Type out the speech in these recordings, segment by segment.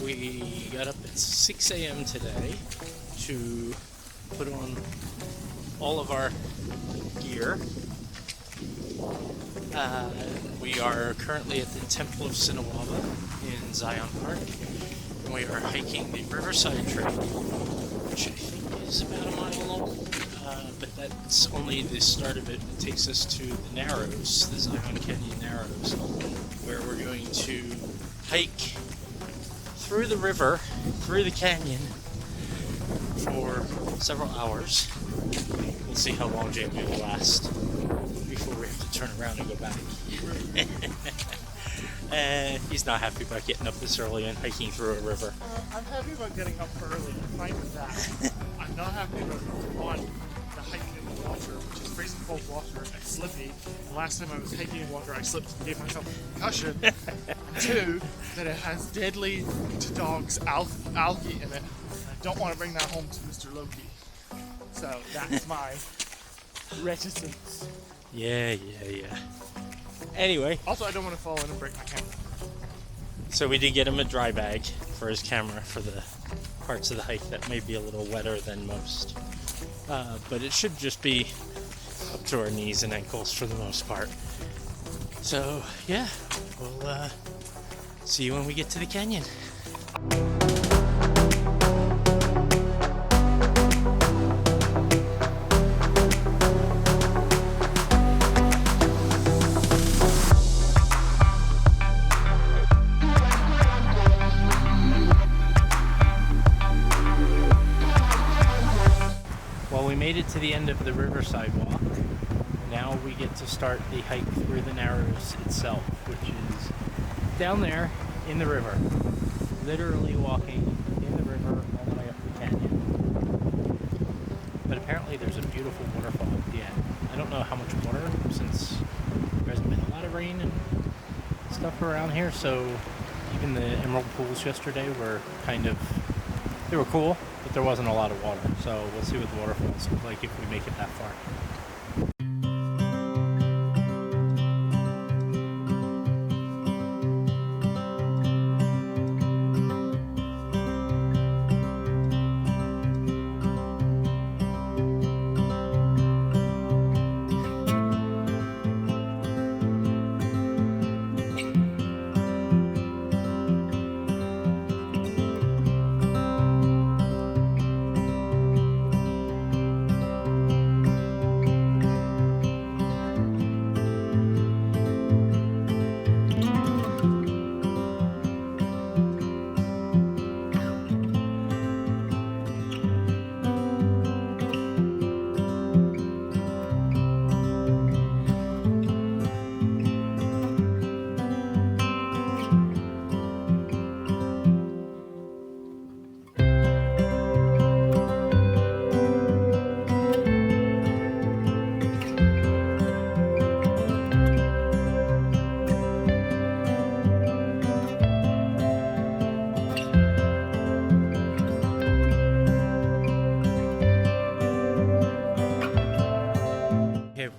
We got up at 6 a.m. today to put on all of our gear. We are currently at the Temple of Sinawava in Zion Park, and we are hiking the Riverside Trail, which I think is about a mile long, but that's only the start of it. It takes us to the Narrows, the Zion Canyon Narrows, where we're going to hike through the river, through the canyon, for several hours. We'll see how long Jamie will last before we have to turn around and go back. He's not happy about getting up this early and hiking through a river. I'm happy about getting up early, I'm fine with that. I'm not happy about the hiking in the water, which is freezing cold water and slippy. The last time I was hiking in water, I slipped and gave myself a concussion. Two, that it has deadly to dogs algae in it. I don't want to bring that home to Mr. Loki. So that's my reticence. Yeah. Anyway. Also, I don't want to fall in and break my camera. So we did get him a dry bag for his camera for the parts of the hike that may be a little wetter than most. But it should just be up to our knees and ankles for the most part. So, yeah, we'll see you when we get to the canyon. Well, we made it to the end of the Riverside walk. Now we get to start the hike through the Narrows itself, which is down there in the river. Literally walking in the river all the way up the canyon. But apparently there's a beautiful waterfall at the end. I don't know how much water, since there hasn't been a lot of rain and stuff around here, so even the emerald pools yesterday were they were cool, but there wasn't a lot of water. So we'll see what the waterfalls look like if we make it that far.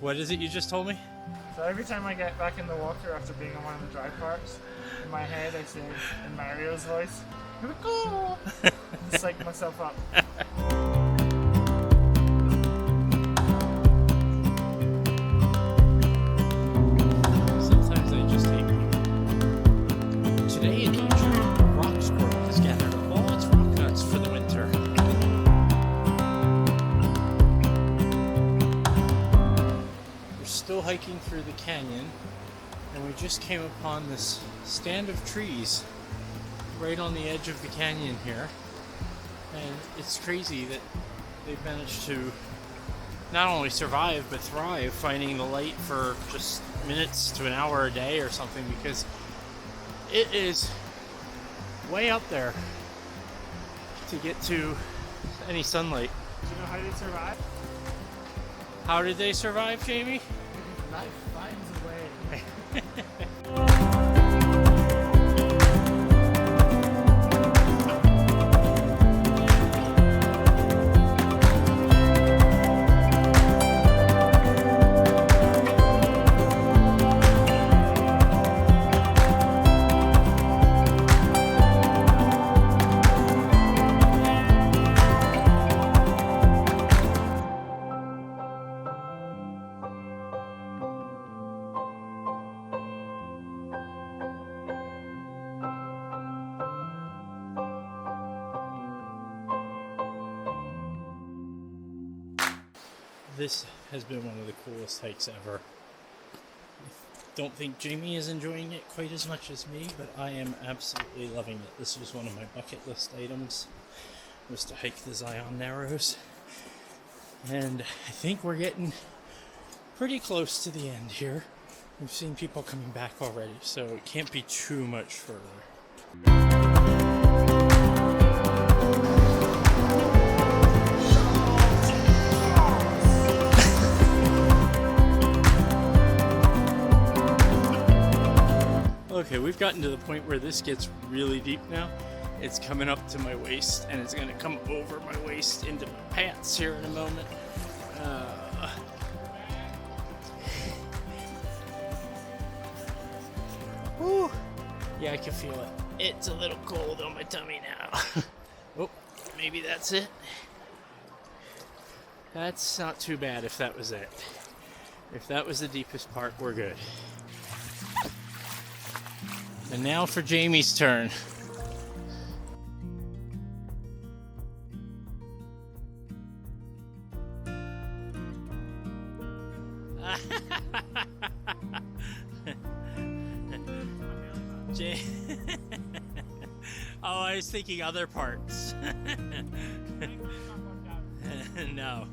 What is it you just told me? So every time I get back in the water after being on one of the dry parts, in my head I sing in Mario's voice, "Here we go!" and psych myself up. Sometimes I just think, today in nature, a rock squirrel has gathered all its rock nuts for the winter. Still hiking through the canyon, and we just came upon this stand of trees right on the edge of the canyon here, and it's crazy that they've managed to not only survive but thrive, finding the light for just minutes to an hour a day or something, because it is way up there to get to any sunlight. Do you know how they survive? How did they survive, Jamie? Life finds a way. This has been one of the coolest hikes ever. Don't think Jamie is enjoying it quite as much as me, but I am absolutely loving it. This was one of my bucket list items, was to hike the Zion Narrows. And I think we're getting pretty close to the end here. We've seen people coming back already, so it can't be too much further. Okay, we've gotten to the point where this gets really deep now. It's coming up to my waist, and it's going to come over my waist into my pants here in a moment. Whew. Yeah, I can feel it. It's a little cold on my tummy now. Oh, maybe that's it. That's not too bad if that was it. If that was the deepest part, we're good. And now for Jamie's turn. Oh, I was thinking other parts. No.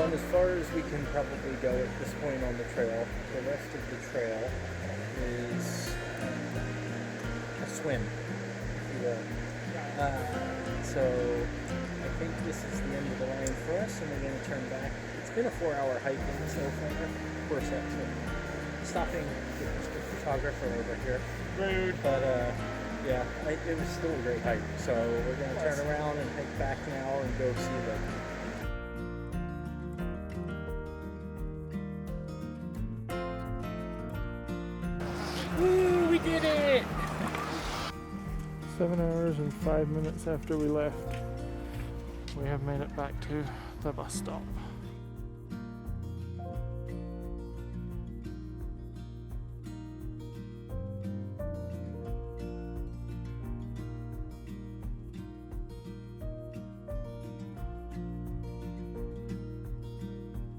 As far as we can probably go at this point on the trail. The rest of the trail is a swim, if you will. So I think this is the end of the line for us, and we're going to turn back. It's been a 4-hour hiking so far. Of course, that's stopping the photographer over here. Rude. But yeah, it was still a great hike. So we're going to turn around and hike back now and go see Loki. Woo, we did it! 7 hours and 5 minutes after we left, we have made it back to the bus stop.